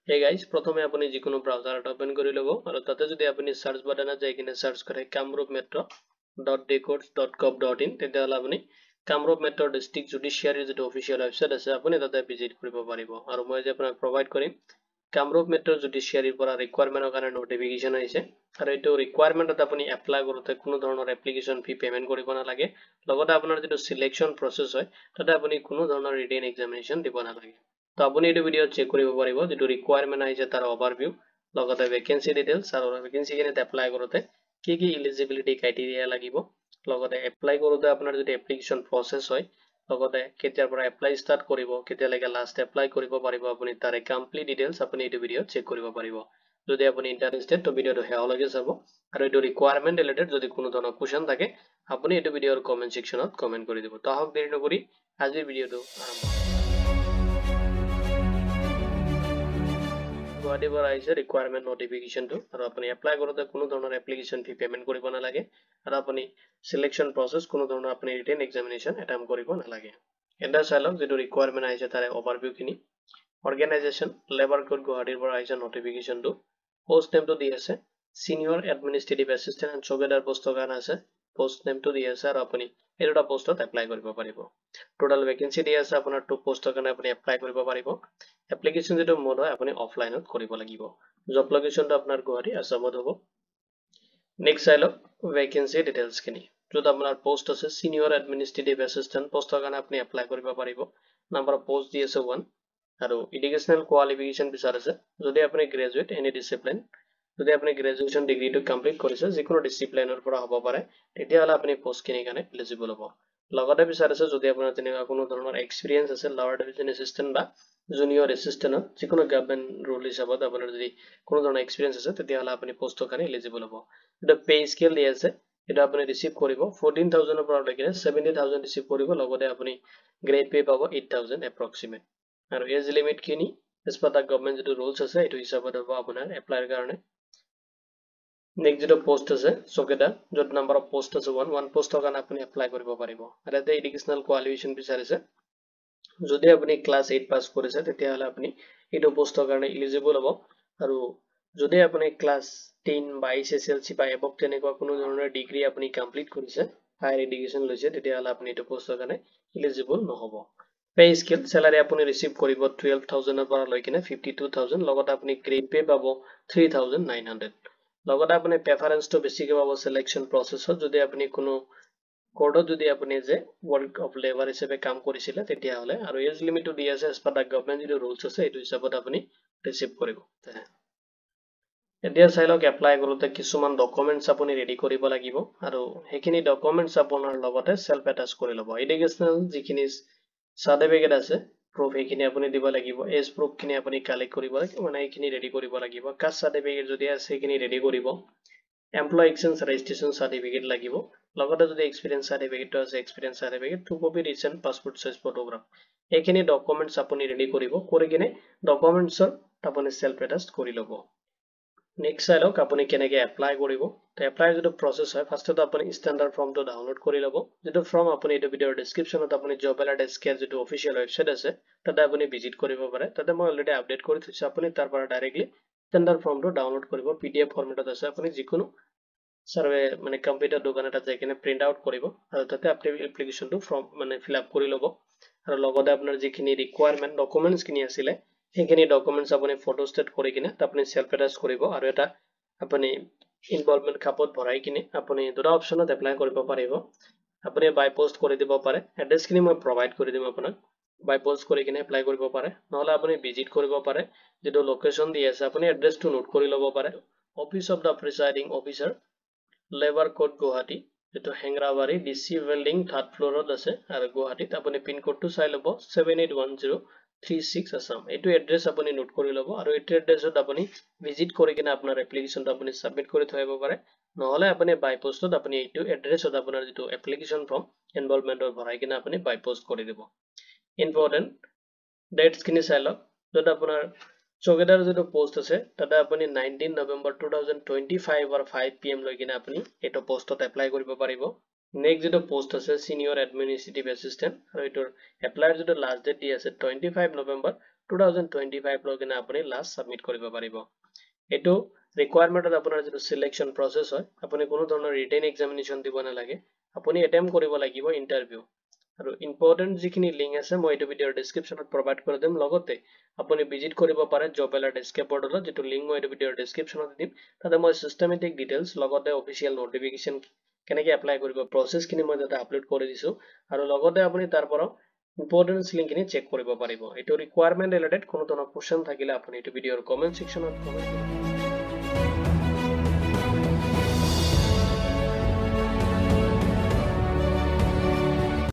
Hey guys, প্ৰথমে আপুনি যিকোনো ব্ৰাউজাৰ এটা ওপেন কৰি ল'ব আৰু তাতে যদি আপুনি সাৰ্চ বাটনত যাই কিনে সাৰ্চ কৰে kamrupmetro.dcodes.gov.in তেতিয়াহ'লে আপুনি কামৰূপ মেট্ৰ ডিস্ট্ৰিক্ট জুডিচিয়াৰী যিটো অফিচিয়েল ৱেবছাইট আছে আপুনি তাতে ভিজিট কৰিব পাৰিব আৰু মই যে আপোনাক প্ৰভাইড কৰিম কামৰূপ মেট্ৰ জুডিচিয়াৰীৰ পৰা ৰিকুৱাৰমেণ্টৰ কাৰণে নটিফিকেশ্যন আহিছে আৰু এইটো ৰিকুৱাৰমেণ্টত আপুনি এপ্লাই কৰোঁতে কোনো ধৰণৰ এপ্লিকেশ্যন ফি পেমেন্ট কৰিব নালাগে লগতে আপোনাৰ যিটো সিলেকশ্যন প্ৰসেছ হয় তাতে আপুনি কোনো ধৰণৰ ৰিটেন এক্সামিনেশ্যন দিব নালাগে তো আপুনি এই ভিডিও চেক কৰিব পাৰিব যেটো ৰিকুৱাৰমেন্ট আহিছে তাৰ ওভাৰভিউ লগতে ভ্যাকেন্সি ডিটেইলছ আৰু ভ্যাকেন্সি কিনে এপ্লাই কৰোতে কি এলিজিবিলিটি ক্ৰাইটেৰিয়া লাগিব লগতে এপ্লাই কৰোতে আপোনাৰ যদি এপ্লিকেশ্যন প্ৰসেছ হয় লগতে কেতিয়াৰ পৰা এপ্লাই ষ্টাৰ্ট কৰিব কেতিয়ালৈকে লাষ্ট এপ্লাই কৰিব পাৰিব আপুনি তাৰ কমপ্লিট ডিটেইলছ আপুনি এই ভিডিও চেক কৰিব পাৰিব যদি আপুনি ইন্টাৰেষ্টেড তো ভিডিওটো হেয়ালৈকে চাব আৰু এইটো ৰিকুৱাৰমেন্ট ৰিলেটেড যদি কোনো ধৰণৰ কোৱেশ্চন থাকে আপুনি এই ভিডিওৰ কমেন্ট সেকশনত কমেন্ট কৰি দিব তো আহক দেৰি নকৰি আজিৰ ভিডিওটো আৰম্ভ গুৱাহাটীৰ পৰা আহিছে ৰিকুৱাৰমেন্ট নটিফিকেশ্যনটো আৰু আপুনি এপ্লাই কৰোতে কোনো ধৰণৰ এপ্লিকেশ্যন ফি পেমেন্ট কৰিব নালাগে আৰু আপুনি সিলেকশ্যন প্ৰসেছ কোনো ধৰণৰ আপুনি ৰিটেন এক্সামিনেশ্যন এটেম্প কৰিব নালাগে এটা চাই লওক যেটো ৰিকুৱাৰমেন্ট আহিছে তাৰ ওভাৰভিউ খিনি অৰ্গেনাইজেশ্যন লেবাৰ কোড গুৱাহাটীৰ পৰা আহিছে নটিফিকেশ্যনটো পোষ্ট নেমটো দি আছে সিনিয়ৰ এডমিনিষ্ট্ৰেটিভ এছিষ্টেণ্ট এণ্ড চৌকিদাৰ পোষ্টৰ কাৰণে আছে পোষ্ট নেমটো দি আছে আৰু আপুনি এই দুটা পোষ্টত এপ্লাই কৰিব পাৰিব টোটাল ভ্যাকেন্সি দি আছে আপোনাৰ 2 পোষ্টৰ কাৰণে আপুনি এপ্লাই কৰিব পাৰিব এপ্লিকেশ্যন যেটো মোড হয় আপুনি অফলাইনত কৰিব লাগিব জব লোকেশনটো আপোনাৰ গুৱাহাটী আসামত হ'ব নেক্সট চাই লওক ভ্যাকেন্সি ডিটেইলছ খিনি যত আপোনাৰ পোষ্ট আছে সিনিয়ৰ এডমিনিষ্ট্ৰেটিভ এছিষ্টেণ্ট পোষ্টৰ কাৰণে আপুনি এপ্লাই কৰিব পাৰিব নাম্বাৰ অফ পোষ্ট দি আছে 1 আৰু এডুকেশনাল কোৱালিফিকেশন বিচাৰিছে যদি আপুনি গ্ৰেজুৱেট এনি ডিসিপ্লিন যদি আপুনি গ্ৰেজুৱেচন ডিগ্ৰীটো কমপ্লিট কৰিছে যিকোনো ডিসিপ্লিনৰ পৰা হ'ব পাৰে তেতিয়াহ'লে আপুনি পোষ্ট কিনি কাৰণে এলিজিবল হ'ব লগতে বিচাৰিছে যদি আপোনাৰ তেনেকুৱা কোনো ধৰণৰ এক্সপেৰিয়েন্স আছে লাৱাৰ ডিভিজন এছিষ্টেণ্ট বা জুনিয়ৰ এছিষ্টেণ্টত যিকোনো গভৰ্ণমেণ্ট ৰুল হিচাপত আপোনাৰ যদি কোনো ধৰণৰ এক্সপেৰিয়েন্স আছে তেতিয়াহ'লে আপুনি পোষ্টৰ কাৰণে এলিজিবল হ'ব এটা পে স্কেল দি আছে এটা আপুনি ৰিসিভ কৰিব 14000 ৰ পৰা লৈকে 70000 ৰিসিভ কৰিব লগতে আপুনি গ্ৰেড পে পাব 8000 এপ্ৰক্সিমেট আৰু এজ লিমিট খিনি এছপাটা গভৰ্ণমেণ্ট যেটো ৰুলছ আছে এইটো হিচাপত হ'ব আপোনাৰ এপ্লাইৰ কাৰণে নেক্সট যেটো পোষ্ট আছে চৌকিদাৰ যত নাম্বাৰ অফ পোষ্ট আছে 1 পোষ্টৰ কাৰণে আপুনি এপ্লাই কৰিব পাৰিব আৰু এটা এডুকেশনাল কোৱালিফিকেশন বিচাৰিছে যদি আপুনি ক্লাছ 8 পাস কৰিছে তেতিয়াহ'লে আপুনি এইটো পোষ্টৰ কাৰণে এলিজিবল হ'ব আৰু যদি আপুনি ক্লাছ 10 বা এছএছএলসি বা এবভ তেনেকুৱা কোনো ধৰণৰ ডিগ্ৰী আপুনি কমপ্লিট কৰিছে হায়াৰ এডুকেশন লৈছে তেতিয়াহ'লে আপুনি এইটো পোষ্টৰ কাৰণে এলিজিবল নহ'ব পে স্কেল স্যালাৰি আপুনি ৰিসিভ কৰিব 12000 ৰ পৰা লৈ কিনে 52000 লগতে আপুনি গ্ৰেড পে পাব 3900 লগতে আপুনি প্ৰেফাৰেন্সটো বেছিকৈ পাব সিলেকশ্যন প্ৰসেছত যদি আপুনি কোনো কোডত যদি আপুনি যে ওয়াৰ্ক অফ লেবাৰ হিসেবে কাম কৰিছিলে তেতিয়াহ'লে আৰু এজ লিমিটটো দি আছে এজ পাৰ দা গভৰ্ণমেণ্ট যেটো ৰুলছ আছে এইটো হিচাপত আপুনি ৰিসিভ কৰিব এতিয়া চাই লওক এপ্লাই কৰোতে কিছুমান ডকুমেন্টস আপুনি ৰেডি কৰিব লাগিব আৰু হেখিনি ডকুমেন্টস আপোনাৰ লগতে সেলফ এটাচ কৰি ল'ব এডুকেশনাল যিখিনি সাৰ্টিফিকেট আছে proof হেখিনি আপুনি দিব লাগিব এজ proof খিনি আপুনি কালেক্ট কৰিব মানে হেখিনি ৰেডি কৰিব লাগিব কাষ্ট সাৰ্টিফিকেট যদি আছে হেখিনি ৰেডি কৰিব এমপ্লয় এক্সচেঞ্জ ৰেজিষ্ট্ৰেচন সাৰ্টিফিকেট লাগিব লগতে যদি এক্সপেৰিয়েন্স সাৰ্টিফিকেট আছে experience certificate 2 copy recent passport size photograph হেখিনি ডকুমেন্টস আপুনি ৰেডি কৰিব কৰি কিনে ডকুমেন্টছৰ আপুনি সেলফ এটাচ কৰি ল'ব নেক্সট চাই লওক আপুনি কেনেকৈ এপ্লাই কৰিব তো এপ্লাই যেটো প্ৰসেছ হয় ফাৰ্ষ্টত আপুনি ষ্টেণ্ডাৰ্ড ফৰ্মটো ডাউনলোড কৰি ল'ব যেটো ফৰ্ম আপুনি এই ভিডিওৰ ডেসক্ৰিপচনত আপুনি জব এলাৰ্ট স্কেল যেটো অফিচিয়েল ৱেবছাইট আছে তাতে আপুনি ভিজিট কৰিব পাৰে তাতে মই অলৰেডি আপডেট কৰি থৈছো আপুনি তাৰ পৰা ডাইৰেক্টলি ষ্টেণ্ডাৰ্ড ফৰ্মটো ডাউনলোড কৰিব পিডিএফ ফৰ্মেটত আছে আপুনি যিকোনো সাৰ্ভে মানে কম্পিউটাৰ দোকান এটা যাই কিনে প্ৰিন্ট আউট কৰিব আৰু তাতে আপুনি এপ্লিকেশনটো ফৰ্ম মানে ফিল আপ কৰি ল'ব আৰু লগতে আপোনাৰ যিখিনি ৰিকুৱাৰমেন্ট ডকুমেন্টস কিনি আছিল হেখিনি ডকুমেন্টস আপুনি ফটো ষ্টেট কৰি কিনে আপুনি সেলফ এটাচ কৰিব আৰু এটা আপুনি ইনভলভমেন্ট খাপত ভৰাই কিনে আপুনি দুটা অপচনত এপ্লাই কৰিব পাৰিব আপুনি বাই পোষ্ট কৰি দিব পাৰে এড্ৰেছ খিনি মই প্ৰভাইড কৰি দিম আপোনাক বাই পোষ্ট কৰি কিনে এপ্লাই কৰিব পাৰে নহলে আপুনি ভিজিট কৰিব পাৰে যেটো লোকেশন দি আছে আপুনি এড্ৰেছটো নোট কৰি ল'ব পাৰে office of the presiding officer labour code Guwahati যেটো হেংৰাবাৰী ডিসি বিল্ডিং 3rd ফ্লোৰত আছে আৰু গুৱাহাটীত আপুনি পিন কোডটো চাই ল'ব 781036 আসাম এইটো এড্ৰেছ আপুনি নোট কৰি ল'ব আৰু এইটো এড্ৰেছত আপুনি ভিজিট কৰি কিনে আপোনাৰ এপ্লিকেশনটো আপুনি সাবমিট কৰি থৈব পাৰে নহলে আপুনি বাই পোষ্টত আপুনি এইটো এড্ৰেছত আপোনাৰ যেটো এপ্লিকেশন ফৰ্ম ইনভলভমেন্টৰ ভৰাই কিনে আপুনি বাই পোষ্ট কৰি দিব ইম্পৰ্টেন্ট ডেটস খিনি চাই লওক যত আপোনাৰ চৌকিদাৰ যেটো পোষ্ট আছে তাতে আপুনি 19 নৱেম্বৰ 2025 or 5 PM লৈ কিনে আপুনি এটো পোষ্টত এপ্লাই কৰিব পাৰিব নেক্সট যেটো পোষ্ট আছে সিনিয়ৰ এডমিনিষ্ট্ৰেটিভ এছিষ্টেণ্ট আৰু এটোৰ এপ্লাইৰ যেটো লাষ্ট ডেট দি আছে 25 নৱেম্বৰ 2025 লৈ কিনে আপুনি লাষ্ট সাবমিট কৰিব পাৰিব এটো ৰিকোয়াৰমেন্টত আপোনাৰ যেটো সিলেকশন প্ৰসেস হয় আপুনি কোনো ধৰণৰ ৰিটেন এক্সামিনেশন দিব নালাগে আপুনি এটেম্প কৰিব লাগিব ইন্টাৰভিউ আৰু ইম্পৰ্টেন্ট যিখিনি লিংক আছে মই এটো ভিডিওৰ ডেসক্ৰিপচনত প্ৰভাইড কৰি দিম লগতে আপুনি ভিজিট কৰিব পাৰে জব এলাৰ্ট এস্কেপ পৰ্টেলত যেটো লিংক মই এটো ভিডিওৰ ডেসক্ৰিপচনত দিম তাতে মই সিস্টেমেটিক ডিটেইলছ লগতে অফিচিয়েল নোটিফিকেশন কেনেকৈ এপ্লাই কৰিব প্ৰসেসখিনি মই তাতে আপলোড কৰি দিছো আৰু লগতে আপুনি তাৰ পৰা ইম্পৰ্টেন্ট লিংকখিনি চেক কৰিব পাৰিব এটো ৰিকোয়াৰমেন্ট ৰিলেটেড কোনো ধৰণৰ কোৱেশ্চন থাকিলে আপুনি এটো ভিডিওৰ কমেন্ট সেকশনত কমেন্ট কৰিব